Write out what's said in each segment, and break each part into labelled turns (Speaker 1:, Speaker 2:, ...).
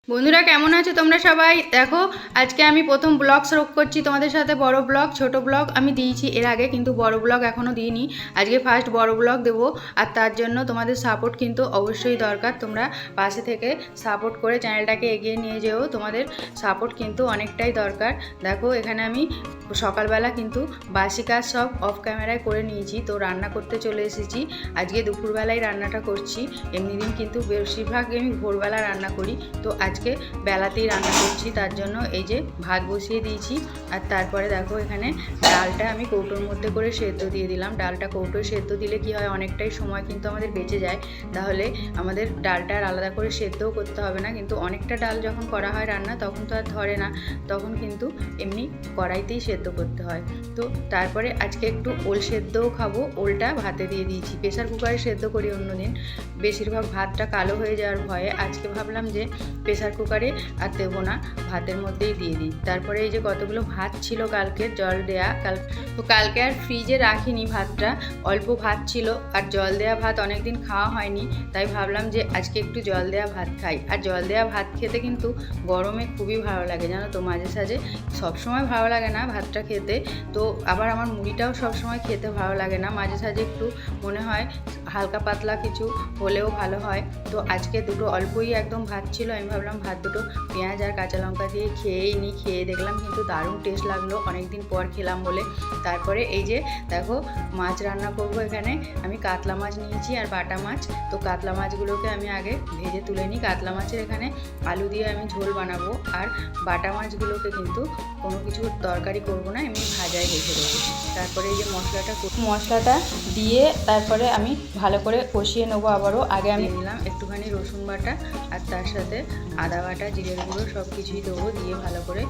Speaker 1: বন্ধুরা কেমন আছো তোমরা সবাই? দেখো আজকে আমি প্রথম ব্লগ শুরু করছি তোমাদের সাথে। বড় ব্লগ ছোট ব্লগ আমি দিয়েছি এর আগে, কিন্তু বড় ব্লগ এখনও দিইনি। আজকে ফার্স্ট বড় ব্লগ দেবো, আর তার জন্য তোমাদের সাপোর্ট কিন্তু অবশ্যই দরকার। তোমরা পাশে থেকে সাপোর্ট করে চ্যানেলটাকে এগিয়ে নিয়ে যেও, তোমাদের সাপোর্ট কিন্তু অনেকটাই দরকার। দেখো এখানে আমি সকালবেলা কিন্তু বাসি কাজ সব অফ ক্যামেরায় করে নিয়েছি, তো রান্না করতে চলে এসেছি। আজকে দুপুরবেলায় রান্নাটা করছি। এমনি দিন কিন্তু বেশিরভাগ আমি ভোরবেলা রান্না করি, তো আজকে বেলাতেই রান্না করছি। তার জন্য এই যে ভাত বসিয়ে দিয়েছি, আর তারপরে দেখো এখানে ডালটা আমি কৌটোর মধ্যে করে সেদ্ধ দিয়ে দিলাম। ডালটা কৌটোয় সেদ্ধ দিলে কি হয়, অনেকটাই সময় কিন্তু আমাদের বেঁচে যায়। তাহলে আমাদের ডালটা আর আলাদা করে সেদ্ধও করতে হবে না। কিন্তু অনেকটা ডাল যখন করা হয় রান্না, তখন তো আর ধরে না, তখন কিন্তু এমনি কড়াইতেই সেদ্ধ করতে হয়। তো তারপরে আজকে একটু ওল সেদ্ধও খাবো, ওলটা ভাতে দিয়ে দিয়েছি। প্রেসার কুকারে সেদ্ধ করি অন্যদিন, বেশিরভাগ ভাতটা কালো হয়ে যাওয়ার ভয়ে আজকে ভাবলাম যে প্রেসার কুকারে আর দেবো না, ভাতের মধ্যেই দিয়ে দিই। তারপরে এই যে কতগুলো ভাত ছিল কালকে জল দেয়া, কালকে আর ফ্রিজে রাখিনি ভাতটা, অল্প ভাত ছিল আর জল দেয়া ভাত অনেক দিন খাওয়া হয়নি, তাই ভাবলাম যে আজকে একটু জল দেয়া ভাত খাই। আর জল দেয়া ভাত খেতে কিন্তু গরমে খুবই ভালো লাগে, জানো তো। মাঝে সাঝে সবসময় ভালো লাগে না ভাতটা খেতে, তো আবার আমার মুড়িটাও সবসময় খেতে ভালো লাগে না। মাঝে সাঝে একটু মনে হয় হালকা পাতলা কিছু হলেও ভালো হয়। তো আজকে দুটো অল্পই একদম ভাত ছিল, আমি ভাবলাম ভাত দুটো পেঁয়াজ আর কাঁচা লঙ্কা দিয়ে খেয়েই নিই। খেয়ে দেখলাম কিন্তু দারুণ টেস্ট লাগলো, অনেকদিন পর খেলাম বলে। তারপরে এই যে দেখো মাছ রান্না করব। এখানে আমি কাতলা মাছ নিয়েছি আর বাটা মাছ। তো কাতলা মাছগুলোকে আমি আগে ভেজে তুলে নিই। কাতলা মাছের এখানে আলু দিয়ে আমি ঝোল বানাবো, আর বাটা মাছগুলোকে কিন্তু কোনো কিছু তরকারি করব না, এমনি ভাজায় রেখে দেবো। তারপরে এই যে মশলাটা দিয়ে তারপরে আমি ভালো করে কষিয়ে নেবো আবারও। আগে আমি দিলাম একটুখানি রসুন বাটা, আর তার সাথে আদা বাটা, জিরের গুঁড়ো সব কিছুই দেবো। দিয়ে ভালো করে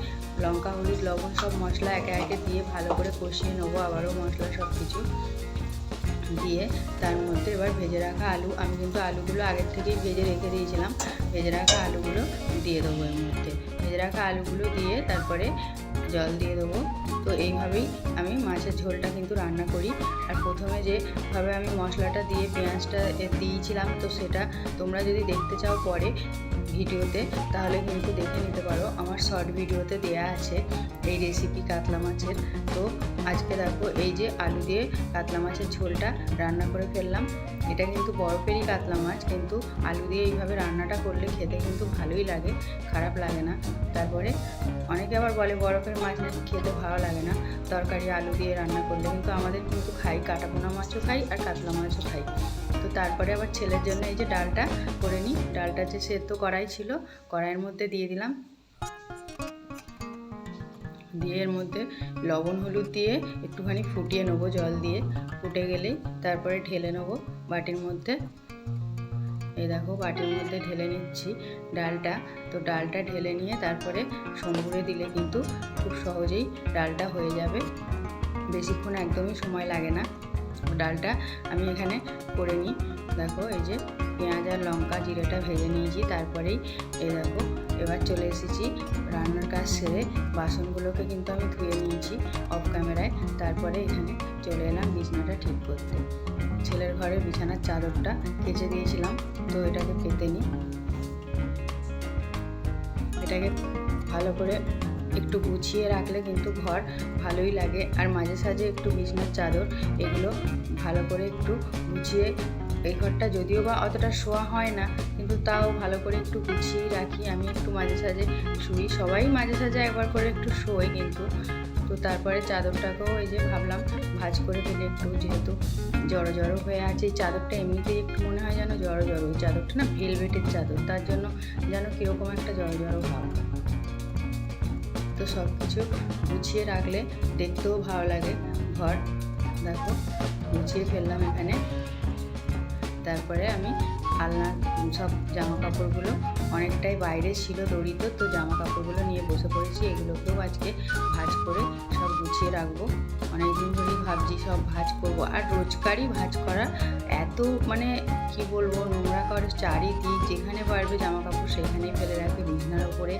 Speaker 1: লঙ্কা, হলুদ, লবণ সব মশলা একে একে দিয়ে ভালো করে কষিয়ে নেবো আবারও মশলা সব কিছু দিয়ে। তার মধ্যে এবার ভেজে রাখা আলু, আমি কিন্তু আলুগুলো আগের থেকেই ভেজে রেখে দিয়েছিলাম, ভেজে রাখা আলুগুলো দিয়ে দেবো এর মধ্যে। ভেজে রাখা আলুগুলো দিয়ে তারপরে জল দিয়ে দেবো। তো এইভাবেই আমি মাছের ঝোলটা কিন্তু রান্না করি। আর প্রথমে যেভাবে আমি মশলাটা দিয়ে পেঁয়াজটা দিয়েছিলাম, তো সেটা তোমরা যদি দেখতে চাও পরে ভিডিওতে, তাহলে কিন্তু দেখে নিতে পারো, আমার শর্ট ভিডিওতে দেয়া আছে এই রেসিপি কাতলা মাছের। তো আজকে দেখো এই যে আলু দিয়ে কাতলা মাছের ঝোলটা রান্না করে ফেললাম। এটা কিন্তু বরফেরই কাতলা মাছ, কিন্তু আলু দিয়ে এইভাবে রান্নাটা করলে খেতে কিন্তু ভালোই লাগে, খারাপ লাগে না। তারপরে অনেকে আবার বলে বরফের মাছ নাকি খেতে ভালো লাগে না তরকারি আলু দিয়ে রান্না করলে, কিন্তু আমাদের কিন্তু খাই, কাটাপোনা মাছও খাই আর কাতলা মাছও খাই। তো তারপরে আবার ছেলের জন্য এই যে ডালটা করে নিই। ডালটা যে সেদ্ধ কড়াই ছিল, কড়াইয়ের মধ্যে দিয়ে দিলাম, দিয়ে এর মধ্যে লবণ হলুদ দিয়ে একটুখানি ফুটিয়ে নেবো জল দিয়ে। ফুটে গেলেই তারপরে ঢেলে নেবো বাটির মধ্যে। এই দেখো বাটির মধ্যে ঢেলে নিচ্ছি ডালটা। তো ডালটা ঢেলে নিয়ে তারপরে সম্বুরে দিলে কিন্তু খুব সহজেই ডালটা হয়ে যাবে, বেশিক্ষণ একদমই সময় লাগে না। ডালটা আমি এখানে করে নিই। দেখো এই যে পেঁয়াজ আর লঙ্কা জিরেটা ভেজে নিয়েছি, তারপরেই এই দেখো এবার চলে এসেছি রান্নার কাজ সেরে। বাসনগুলোকে কিন্তু আমি ধুয়ে নিয়েছি অফ ক্যামেরায়। তারপরে এখানে চলে এলাম বিছানাটা ঠিক করতে। ছেলের ঘরে বিছানার চাদরটা কেচে দিয়েছিলাম, তো এটাকে পেতে নিই। এটাকে ভালো করে একটু গুছিয়ে রাখলে কিন্তু ঘর ভালোই লাগে। আর মাঝে সাঝে একটু বিছানার চাদর এগুলো ভালো করে একটু গুছিয়ে, এই ঘরটা যদিও বা অতটা শোয়া হয় না, কিন্তু তাও ভালো করে একটু গুছিয়েই রাখি। আমি একটু মাঝে সাঝে শুই, সবাই মাঝে সাঝে একবার করে একটু শোয় কিন্তু। তো তারপরে চাদরটাকেও এই যে ভাবলাম ভাঁজ করে ফেলে একটু, যেহেতু জড়ো জড়ো হয়ে আছে এই চাদরটা, এমনিতেই একটু মনে হয় যেন জড়ো জড়ো। এই চাদরটা না ভেলভেটের চাদর, তার জন্য যেন কীরকম একটা জড়ো জড়ো ভাব। তো সব কিছু গুছিয়ে রাখলে দেখতেও ভালো লাগে ঘর। দেখো গুছিয়ে ফেললাম এখানে। তারপরে আমি আলনার সব জামা কাপড়গুলো অনেকটাই বাইরে ছিল দড়িত, তো জামা কাপড়গুলো নিয়ে বসে পড়েছি। এগুলোকেও আজকে ভাঁজ করে সব গুছিয়ে রাখবো। অনেকদিন ধরেই ভাবছি সব ভাঁজ করবো, আর রোজকারই ভাঁজ করা এত মানে কি বলবো, নোংরা করে চারিদিক, যেখানে পারবে জামা কাপড় সেখানেই ফেলে রাখবে, বিছানার উপরে,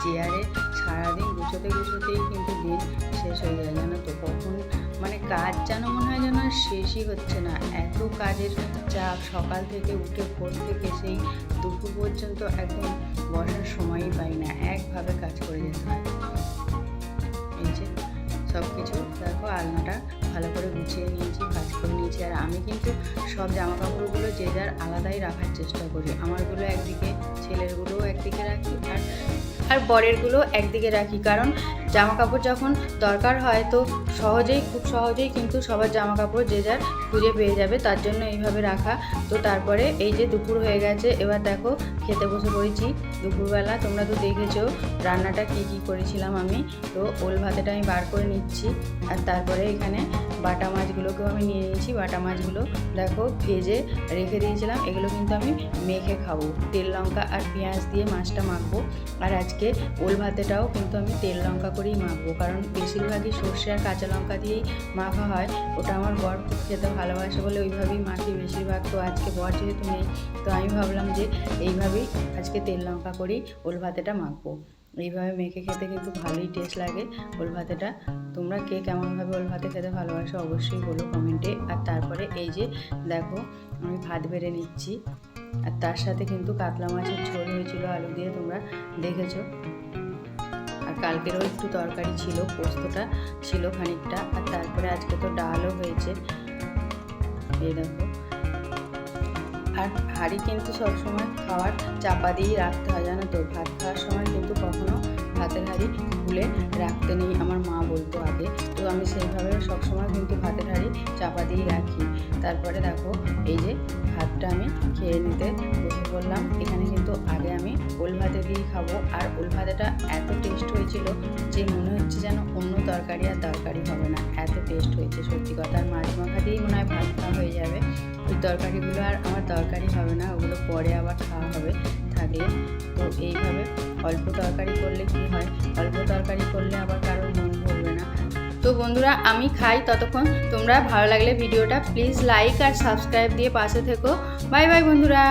Speaker 1: চেয়ারে, সারাদিন গুছোতেই কিন্তু দিন শেষ হয়ে যায় জানো তো। কখন মানে কাজ যেন মনে হয় যেন আর শেষই হচ্ছে না, এত কাজের চাপ, সকাল থেকে উঠে ভোর থেকে সেই দুপুর পর্যন্ত একদম বসার সময়ই পাই না, একভাবে কাজ করে যেতে হয়। এই যে সব কিছু দেখো, আলনাটা ভালো করে গুছিয়ে নিয়েছি, ভাঁজ করে নিয়েছি। আর আমি কিন্তু সব জামা কাপড়গুলো যে যার আলাদাই রাখার চেষ্টা করি। আমারগুলো একদিকে, ছেলেরগুলোও একদিকে রাখি, আর বরেরগুলো একদিকে রাখি। কারণ জামা কাপড় যখন দরকার হয় তো খুব সহজেই কিন্তু সবার জামা কাপড় যে যার খুঁজে পেয়ে যাবে, তার জন্য এইভাবে রাখা। তো তারপরে এই যে দুপুর হয়ে গেছে, এবার দেখো খেতে বসে পড়েছি। দুপুরবেলা তোমরা তো দেখেছো রান্নাটা কি করেছিলাম আমি। তো ওল ভাতেটা আমি বার করে নিচ্ছি, আর তারপরে এখানে বাটা মাছগুলোকেও আমি নিয়ে নিয়েছি। বাটা মাছগুলো দেখো ভেজে রেখে দিয়েছিলাম, এগুলো কিন্তু আমি মেখে খাবো, তেল লঙ্কা আর পেঁয়াজ দিয়ে মাছটা মাখবো। আর আজকে ওল ভাতেটাও কিন্তু আমি তেল লঙ্কা করেই মাখবো, কারণ বেশিরভাগই সর্ষে আর কাঁচা লঙ্কা দিয়েই মাখা হয়। ওটা আমার বর খুব খেতে ভালোবাসে বলে ওইভাবেই মাখি বেশিরভাগ। তো আজকে বর যেহেতু নেই, তো আমি ভাবলাম যে এইভাবেই আজকে তেল লঙ্কা করেই ওল ভাতেটা মাখবো। এইভাবে মেখে খেতে কিন্তু ভালোই টেস্ট লাগে ওল ভাতেটা। তোমরা কে কেমনভাবে ওল ভাতে খেতে ভালোবাসো অবশ্যই বলো কমেন্টে। আর তারপরে এই যে দেখো আমি ভাত বেড়ে নিচ্ছি, আর তার সাথে কিন্তু কাতলা মাছের ঝোল হয়েছিল আলু দিয়ে, তোমরা দেখেছো। আর কালকেরও একটু তরকারি ছিল, পোস্তটা ছিল খানিকটা। আর তারপরে আজকে তো ডালও হয়েছে, এই দেখো। আর হাঁড়ি কিন্তু সবসময় খাওয়ার চাপা দিয়েই রাখতে হয় জানো তো। ভাত খাওয়ার সময় কিন্তু কখনো ভাতের হাঁড়ি খুলে রাখতে নেই, আমার মা বলতো আগে। তো আমি সেইভাবে সবসময় কিন্তু ভাতের হাঁড়ি চাপা দিয়েই রাখি। তারপরে দেখো এই যে ভাতটা আমি খেয়ে নিতে বসে পড়লাম। এখানে কিন্তু আগে আমি ওল ভাতে দিয়েই খাবো। আর ওল ভাতেটা এত টেস্ট হয়েছিল যে মনে হচ্ছে যেন অন্য তরকারি আর দরকারি হবে না, এত টেস্ট হয়েছে সত্যি কথা। আর মাছ মাখা দিয়েই মনে হয় ভাত খাওয়া হয়ে যাবে। ওই তরকারিগুলো আর আমার দরকারি হবে না, ওগুলো পরে আবার খাওয়া হবে থাকলে। তো এইভাবে অল্প তরকারি করলে কি হয়, অল্প তরকারি করলে আবার কারোর মন ভরবে না। তো বন্ধুরা আমি খাই ততক্ষণ তোমরা ভালো লাগলে ভিডিওটা প্লিজ লাইক আর সাবস্ক্রাইব দিয়ে পাশে থেকো। বাই বাই বন্ধুরা।